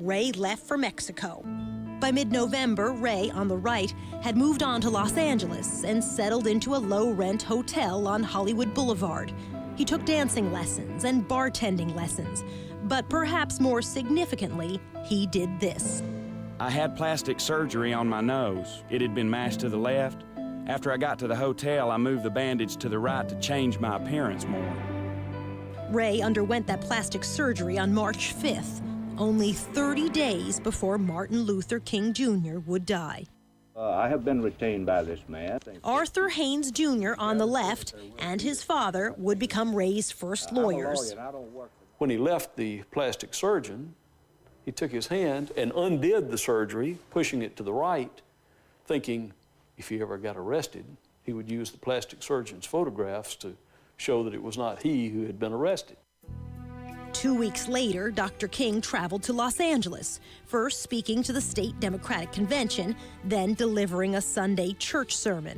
Ray left for Mexico. By mid-November, Ray, on the right, had moved on to Los Angeles and settled into a low-rent hotel on Hollywood Boulevard. He took dancing lessons and bartending lessons, but perhaps more significantly, he did this. I had plastic surgery on my nose. It had been mashed to the left. After I got to the hotel, I moved the bandage to the right to change my appearance more. Ray underwent that plastic surgery on March 5th, only 30 days before Martin Luther King Jr. would die. I have been retained by this man. Arthur Haynes Jr. on the left and his father would become Ray's first lawyers. When he left the plastic surgeon, he took his hand and undid the surgery, pushing it to the right, thinking if he ever got arrested, he would use the plastic surgeon's photographs to show that it was not he who had been arrested. 2 weeks later, Dr. King traveled to Los Angeles, first speaking to the state Democratic Convention, then delivering a Sunday church sermon.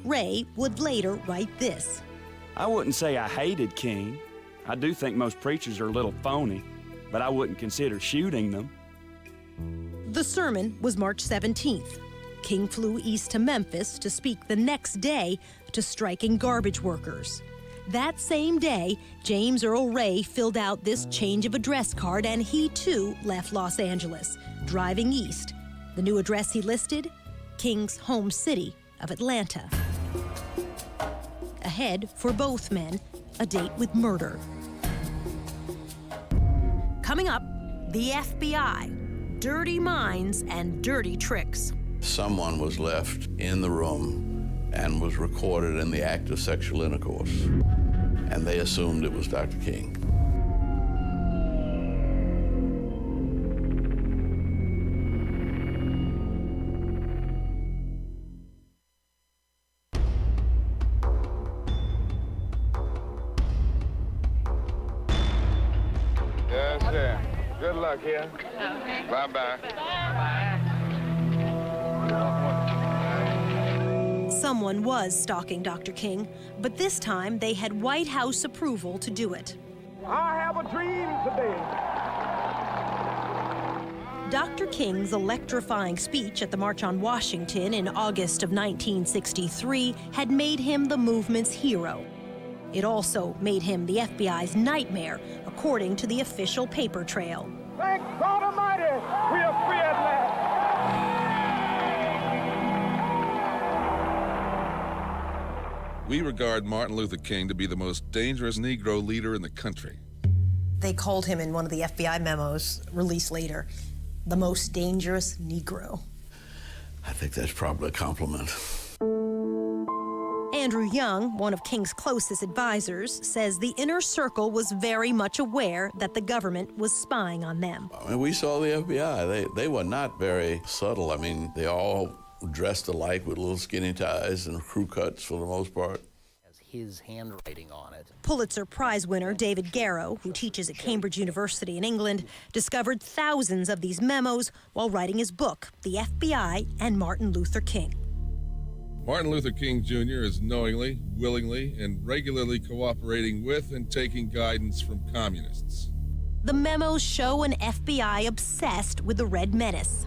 Ray would later write this. I wouldn't say I hated King. I do think most preachers are a little phony, but I wouldn't consider shooting them. The sermon was March 17th. King flew east to Memphis to speak the next day to striking garbage workers. That same day, James Earl Ray filled out this change of address card, and he too left Los Angeles, driving east. The new address he listed? King's home city of Atlanta. Ahead for both men, a date with murder. Coming up, the FBI, dirty minds and dirty tricks. Someone was left in the room and was recorded in the act of sexual intercourse, and they assumed it was Dr. King. Yes, sir. Good luck here. Okay. Bye-bye. Someone was stalking Dr. King, but this time they had White House approval to do it. I have a dream today. Dr. King's electrifying speech at the March on Washington in August of 1963 had made him the movement's hero. It also made him the FBI's nightmare, according to the official paper trail. Thank God Almighty, we are free at last. We regard Martin Luther King to be the most dangerous Negro leader in the country. They called him in one of the FBI memos released later, the most dangerous Negro. I think that's probably a compliment. Andrew Young, one of King's closest advisors, says the inner circle was very much aware that the government was spying on them. I mean, we saw the FBI. They were not very subtle. I mean, they all dressed alike with little skinny ties and crew cuts for the most part. His handwriting on it. Pulitzer Prize winner David Garrow, who teaches at Cambridge University in England, discovered thousands of these memos while writing his book, The FBI and Martin Luther King. Martin Luther King Jr. is knowingly, willingly, and regularly cooperating with and taking guidance from communists. The memos show an FBI obsessed with the Red Menace.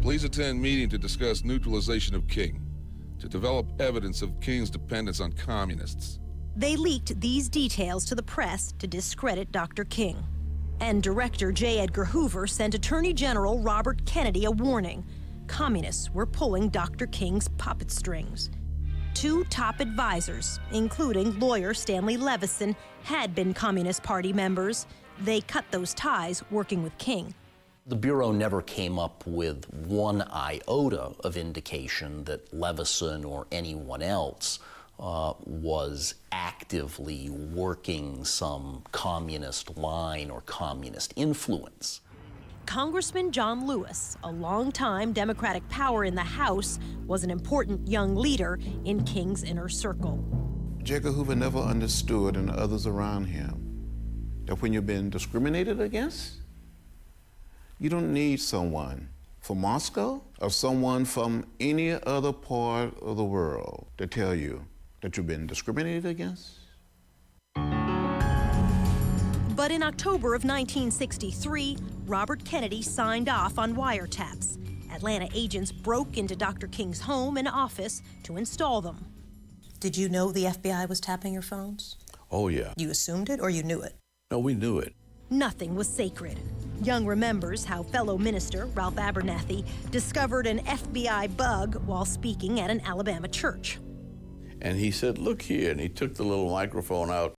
Please attend meeting to discuss neutralization of King, to develop evidence of King's dependence on communists. They leaked these details to the press to discredit Dr. King. And Director J. Edgar Hoover sent Attorney General Robert Kennedy a warning. Communists were pulling Dr. King's puppet strings. Two top advisors, including lawyer Stanley Levison, had been Communist Party members. They cut those ties working with King. The Bureau never came up with one iota of indication that Levison or anyone else was actively working some communist line or communist influence. Congressman John Lewis, a longtime Democratic power in the House, was an important young leader in King's inner circle. J. Edgar Hoover never understood, and others around him, that when you've been discriminated against, you don't need someone from Moscow or someone from any other part of the world to tell you that you've been discriminated against. But in October of 1963, Robert Kennedy signed off on wiretaps. Atlanta agents broke into Dr. King's home and office to install them. Did you know the FBI was tapping your phones? Oh, yeah. You assumed it or you knew it? No, we knew it. Nothing was sacred. Young remembers how fellow minister Ralph Abernathy discovered an FBI bug while speaking at an Alabama church. And he said, look here, and he took the little microphone out